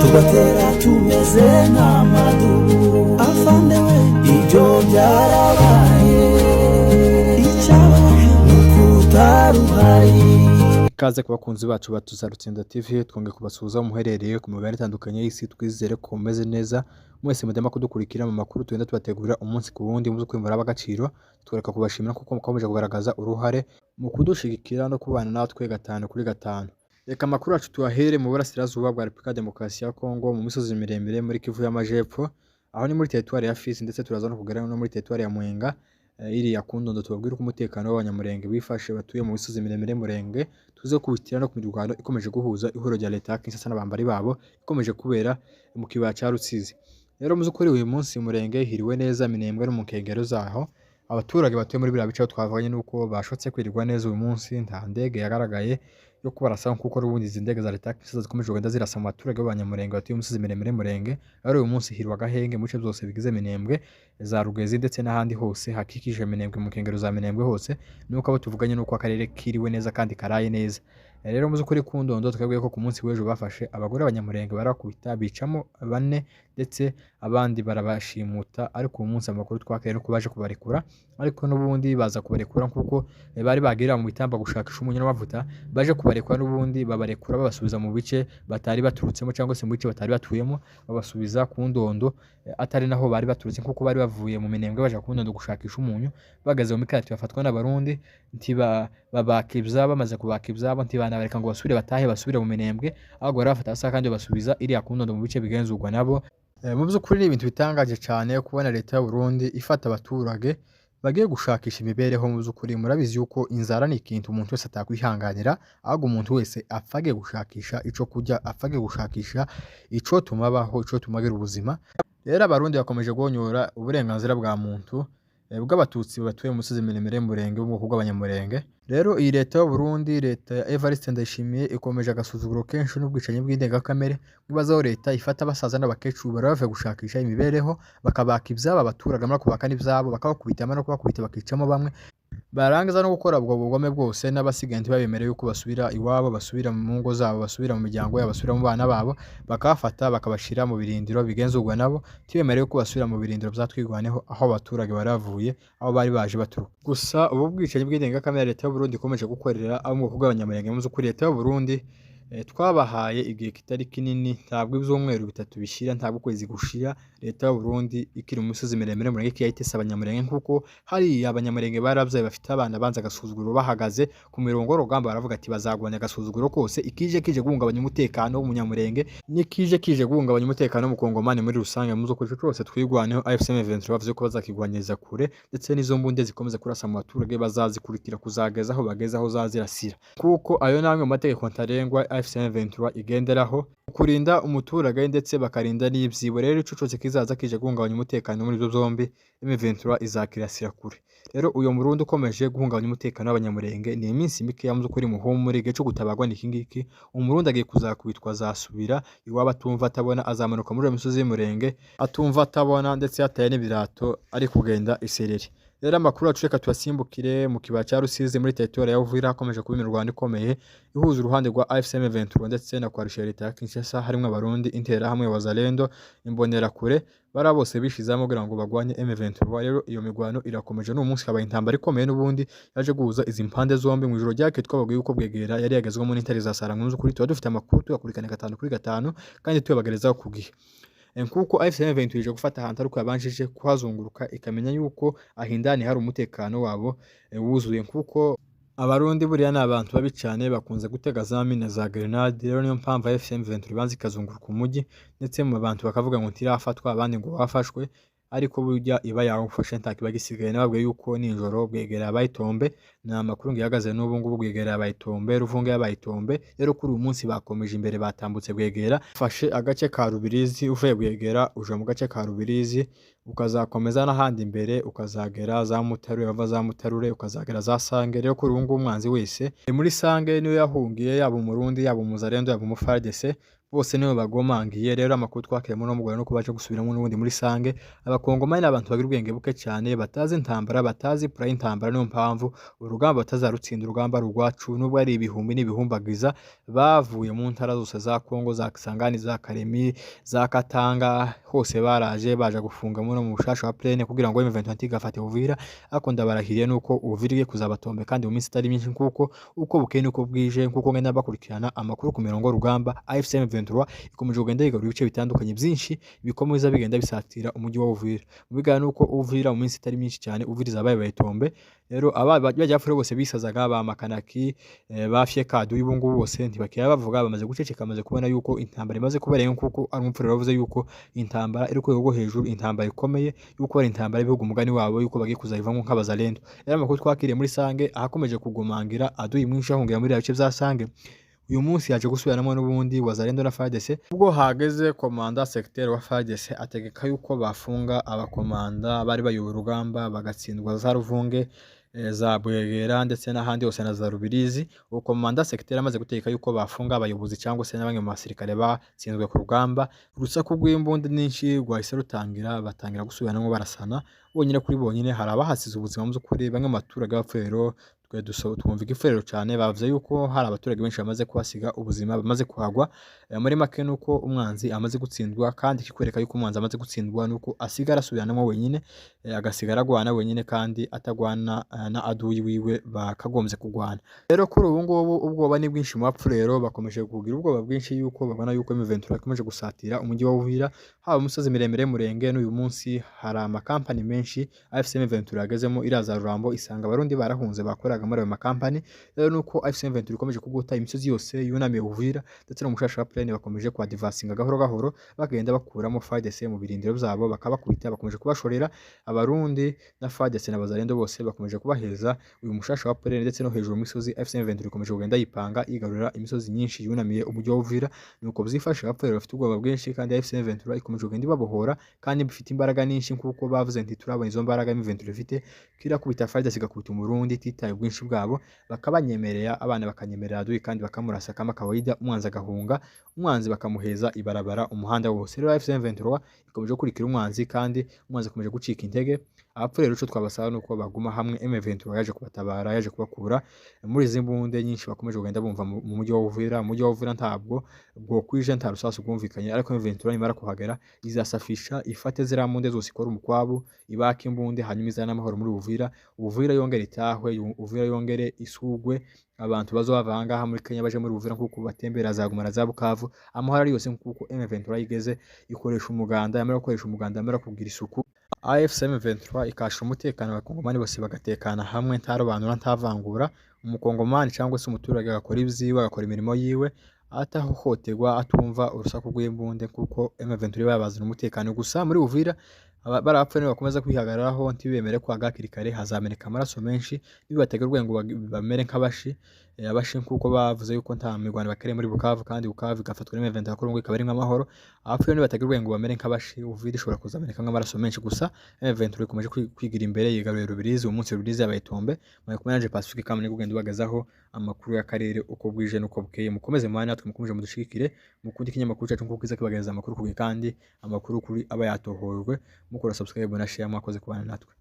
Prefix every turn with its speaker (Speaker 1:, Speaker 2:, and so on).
Speaker 1: tugatera tumeze nk'amadubu afandewe ibyo byarabaye icyabaye n'ukutaruhari.
Speaker 2: Ikaze ku bakunzi bacu batuza Rutsinda TV, twongeye kubasuhuza muherereye ku mugabane itandukanye y'isi, twizere ko mumeze neza mwese mudema kudukurikira mu makuru tugenda tubategurira umunsi ku wundi muzo kwimura abagaciro, twereka kubashimira kuko mukomeje kugaragaza uruhare mu kudushigikira no kubana natwe 5 kuri 5. Reka amakuru yacu tuyahere mu burasirazuba bwa Repubulika Demokarasi ya Kongo, mu misozi miremire muri Kivu y'Amajepfo, aho ni muri teritwari ya Fizi, ndetse turaza no kugera no muri teritwari ya Mwenga iri ya Kundondo. Tubabwira ko umutekano w'abanyamurenge wifashe batuye mu misozi miremire Murenge, tuze kubitira no ku mirwano ikomeje guhuza ihuriro rya leta ya Kinshasa n'abambari babo ikomeje kubera mu kibaya cya Rusizi. Rero muzo kuri uyu munsi Murenge hiriwe neza Minembwe no mu nkengero zaho. Abaturage batuye muri biriya bice twavuganye nuko bashotse kwirirwa neza uyu munsi, nta ndege yagaragaye yo kubarasa kuko rubundi izi ndege za leta Kinshasa zikomeje kugenda zirasa mu baturage b'abanyamurenge batuye mu misozi miremire Murenge. Rero uyu munsi hirwa gahenge mu bice byose bigize Minembwe, za Rugezi ndetse n'ahandi hose hakikije Minembwe, mu nkengero za Minembwe hose, nuko abo tuvuganye nuko akarere kiriwe neza kandi karaye neza. Rero muzo kuri Kundondo twabwiye ko ku munsi w'ejo bafashe abagore b'abanyamurenge barakubita bicamo 4 ndetse abandi barabashimuta, ariko uyu munsi amakuru twakaye no kubaje kubarekura, ariko n'ubundi baza kubarekura kuko bari bagera mu bitamba gushakisha umunyu n'amavuta, baje kubarekura n'ubundi babarekura babasubiza mu bice batari baturutsemo cyangwa se mu bice batari batuyemo, babasubiza ku Ndondo atari naho bari baturutse, kuko bari bavuye mu Minembwe baje ku Ndondo gushakisha umunyu. Bageze mu mikati bafatwa n'abarundi babakibza, bamaze kubakibza abo banabareka ngo basubire batahe basubire mu Minembwe, ahubwo barafata asa kandi basubiza iri ya Kundondo mu bice bigenzurwa nabo. Mu by'ukuri ni ibintu bitangaje cyane kubona leta y'u Burundi ifata abaturage bagiye gushakisha imibereho. Mu by'ukuri murabizi yuko inzara ni ikintu umuntu wese atakwihanganira, ahubwo umuntu wese apfage gushakisha ico kurya, apfage gushakisha ico tumabaho, ico tumagira ubuzima. Rero abarundi bakomeje guhonyora uburenganzira bwa muntu bw'abatutsi batuye mu misozi miremire Murenge mu bwoko bw'abanyamurenge. Rero iyi leta y'u Burundi, leta ya Evariste Ndayishimiye, ikomeje agasuzuguro kenshi n'ubwicanyi bw'indengakamere, bibazaho leta ifata abasaza n'abakecuru barave gushakisha imibereho, bakabaka ibyabo abaturage, amara kubaka n'ibyabo bakabakubita, amara kubakubita bakicamo bamwe, barangiza no gukora ubwo bugome bwose, n'abasigaye ntibabemereye yuko basubira iwabo, basubira mu ngo zabo, basubira mu miryango yabo, basubira mu bana babo, bakabafata bakabashira mu birindiro bigenzurwa nabo, tibemereye yuko basubira mu birindiro byatwigwaneho aho abaturage baravuye, aho bari baje baturuka. Gusa ubu bwicanyi bw'indengakamere leta y'u Burundi ikomeje gukorera abo mu bwoko bw'abanyamurenge, muzo kuri leta y'u Burundi twabahaye igihe kitari kinini, ntabwo ibyumweru 3 bishira, ntabwo kwezi gushira leta y'u Burundi ikiri mu misozi miremire Murenge yahitese abanyamurenge, kuko hari abanyamurenge barabyaye bafite abana banza agasuzuguro, bahagaze ku mirongo y'urugamba baravuga ati bazagwanya agasuzuguro kose, ikije guhungabanya umutekano w'umunyamurenge, nikije guhungabanya umutekano w'umukongomani muri rusange. Muzo kuri cyose twigwaneho AFC M23 bavuze ko bazakigwanyiriza kure, ndetse n'izo mbunde zikomeza kurasa mu baturage bazazikurikira kuzageza aho bageza aho zazirasira, kuko ayo namwe mu mategeko ntarengwa AFC M23 igenderaho, kurinda umuturage ndetse bakarinda n'ibyibo. Rero ico cyose kizaza kije guhungabanya umutekano muri byo zombi, M23 izakirasira kure. Rero uyo Murundi ukomeje guhungabanya umutekano w'abanyamurenge, ni iminsi mike yamuze kuri muhumure gihe cyo gutabagwa n'ikingiki, Umurundi agiye kuzakubitwa, azasubira iwaba atumva atabona, azamanuka muri misozi y'Umurenge atumva atabona, ndetse yataye n'ibirato ari kugenda isereri. Rero amakuru yacu reka tuyasimbukire mu kibaya cya Rusizi muri territoire ya Uvira, hakomeje kuba imirwano ikomeye ihuza uruhande rwa AFC M23 ndetse na coalition leta ya Kinshasa, harimo abarundi, Interahamwe, Wazalendo, Imbonerakure, bara bose bishizamo kugira ngo bagwanye M23. Rero iyo mirwano irakomeje, no munsi habaye intambara ikomeye n'ubundi yaje guhuza izi mpande zombi. Mu ijoro ryake twababwiye uko Bwegera yari yagezwe mu n'intare za Sarangunzu, kuri tuba dufite amakuru tuyakurikirana 5 kuri 5 kandi tuyabagerezaho ku gihe, kuko AFC M23 ije gufata ahantu ariko yabanjije kuhazunguruka ikamenya yuko ahindani hari umutekano wabo wuzuye, kuko abarundi buriya ni abantu babi cyane, bakunze gutega za mine za grenade. Rero niyo mpamvu AFC M23 ibanza ikazunguruka umujyi, ndetse mu bantu bakavuga ngo ntirafatwa, abandi ngo bafashwe, ariko burya iba yawufashe ntakiba gisigaye. Nababwiye yuko nijoro Bwegera yabayitombe, na makuru ngihagaze n'ubu ngubu Bwegera yabayitombe, Ruvunga yabayitombe. Rero kuri uyu munsi bakomeje imbere, batambutse Bwegera, fashe agace ka Rubirizi, uvuye Bwegera uje mu gace ka Rubirizi, ukazakomeza n'ahandi imbere, ukazagera za Mutarure, bava za Mutarure ukazagera za Sange. Rero kuri ubu ngubu umwanzi wese muri Sange niyo yahungiye, yaba Umurundi, yaba Umuzalendo, yaba Umufardese, bose nibo bagomangiye. Rero amakuru twakiriye muri uno mugoroba nuko baje gusubiramo n'ubundi muri Sange. Abakongomani n'abantu bagira ubwenge buke cyane, batazi intambara, batazi pura y'intambara, niyo mpamvu urugamba batazarutsinda, urugamba rugwacu nubwo ari ibihumbi n'ibihumbagiza bavuye mu ntara zose za Kongo, za Kisangani, za Karemi, za Katanga, hose baje gufunga muri mu bushasha wa plene kugira ngo M23 igafate Uvira. Ariko ndabarahiriye nuko Uvira igiye kuzabatombe kandi mu minsi itari myinshi, kuko uko bukeye nuko bwije, kuko ngenda bakurikirana amakuru ku mirongo rugamba. AFC M23 ikomeje kugenda yigarura ibice bitandukanye byinshi bikomeza bigenda bisatira umujyi wa Uvira. Mu bigana nuko Uvira mu minsi itari myinshi cyane Uvira izabaye bayitombe. Rero bajyafure bose bisazaga ba Makanaki, bafye Kaduyi, ubu ngubu bose ntibakira bavuga, bamaze guceceka, bamaze kubona yuko intambara imaze kubarenga, kuko ari umupfurero wavuze yuko intambara iri ku rwego hejuru, intambara ikomeye, yuko ari intambara y'ibihugu umugani wabo, yuko bagiye kuzayivamo nk'abazalendo. Rero amakuru twakiriye muri Sange ahakomeje kugumangira Aduyi mwinshi ahungira muri bice bya Sange, uyu munsi yaje gusubiranamo n'ubundi Wazalendo na FARDC. Ubwo hageze komanda secteur wa FARDC ategeka yuko bafunga abakomanda bari bayoboye urugamba bagatsindwa za Ruvunge, za Bwegera ndetse n'ahandi hose na za Rubirizi. Uwo komanda secteur amaze gutegeka yuko bafunga abayobozi cyangwa se n'abamwe mu basirikare batsinzwe ku rugamba. Urusaku rw'imbunda nyinshi rwahise rutangira, batangira gusubiranamo barasana bonyine kuri bonyine. Hari abahasize ubuzima mu by'ukuri, bamwe mu baturage b'Apfero twumva igifurero cyane, bavuze yuko hari abaturage benshi bamaze kuhasiga ubuzima, bamaze kuhagwa. Muri make nuko umwanzi amaze gutsindwa, kandi kikwereka yuko umwanzi amaze gutsindwa nuko asigara asubiranamo wenyine, agasigara agwana wenyine kandi atagwana na Aduyi wiwe bakagombye kugwana. Rero kuri ubu ngubu ubwoba ni bwinshi mu Bapfurero, bakomeje kugira ubwoba bwinshi yuko babona yuko M23 ikomeje gusatira umujyi wa Uvira, haba umusozi miremire Murenge. N'uyu munsi hari amakampani menshi AFC M23 yagezemo, iraza Rurambo isanga abarundi barahunze bakoraga muri ayo makampani. Rero nuko AFC M23 ikomeje kuguta imisozi yose yunamiye Uvira ndetse no mushasha wa plane, bakomeje kwa divasinga gahoro gahoro, bagenda bakuramo FARDC mu birindiro byabo, bakabakubita, bakomeje kubashorera. Abarundi na FARDC na Bazalendo bose bakomeje kubaheza uyu mushasha wa plane ndetse no hejuru mu misozi. AFC M23 ikomeje kugenda yipanga igarurira imisozi nyinshi yunamiye umujyi wa Uvira, nuko bizifasha Abapfurero bafite ubwoba bwinshi, kandi AFC M23 ikomeje kugenda ibabohora kandi bifite imbaraga nyinshi, kuko bavuze nti turabona izo mbaraga M23 ifite, kirakubita FARDC igakubita umurundi titaye ubwinshi bwabo, bakabanyemerera abana bakanyemerera Aduyi kandi bakamurasa kama kawaida, umwanzi agahunga, umwanzi bakamuheza ibarabara umuhanda wose. Rero AFC M23 ikomeje gukurikira umwanzi kandi umwanzi akomeje gucika intege. Abapfurero cyo twabasaba nuko baguma hamwe, M23 yaje kubatabara, yaje kubakura muri izi mbunde nyinshi bakomeje kugenda bumva mu mujyi wa Uvira. Umujyi wa Uvira ntabwo bwo kwije, nta rusasu rwumvikanye, ariko M23 nimara kuhagera izasafisha, ifate zira mbunde zose, ikora umukwabu, ibaka imbunde, hanyuma izana amahoro muri Uvira. Uvira yongere itahwe, Uvira yongere isugwe, abantu bazova ahangaha muri Kenya baje muri Uvira kuko batembera zagumana za Bukavu. Amahoro ari yose kuko M23 igeze ikoresha umuganda, yamara gukoresha umuganda, yamara kugira isuku. AFC M23 ikasha umutekano, abakongomani bose bagatekana hamwe, ntarobanura, ntavangura. Umukongomani cyangwa se umuturage agakora ibyiwe, agakora imirimo yiwe, atahohoterwa, atumva urusaku rw'imbunde, kuko M23 babazana umutekano. Gusa muri Uvira barapfa bakomeza kwihagararaho, ntibemere ko agakiri kare hazameneka amaraso menshi, nibategurwe ngo bamere nk'abashi abashi, kuko bavuze yuko nta mirwano bakere muri Bukavu, kandi Bukavu igafatwa n'M23 ko ngo ikaba ari nk'amahoro. Apfa nibategurwe ngo bamere nk'abashi, Uvira ishobora kuzameneka nk'amaraso menshi. Gusa M23 ikomeje kwigira imbere, yigaruye Rubirizi. Umunsi Rubirizi yabayitombe, mwakomeje Pacifique kamwe kugenda bagazaho amakuru y'akarere uko bwije nuko bukeye. Mukomeze mwana natwe mukomeje mudushikire, mukundi kinyamakuru cyacu nkuko kiza kibagereza amakuru kugihe, kandi amakuru kuri aba yatohojwe. Mukora subscribe na share, mwakoze kubana natwe.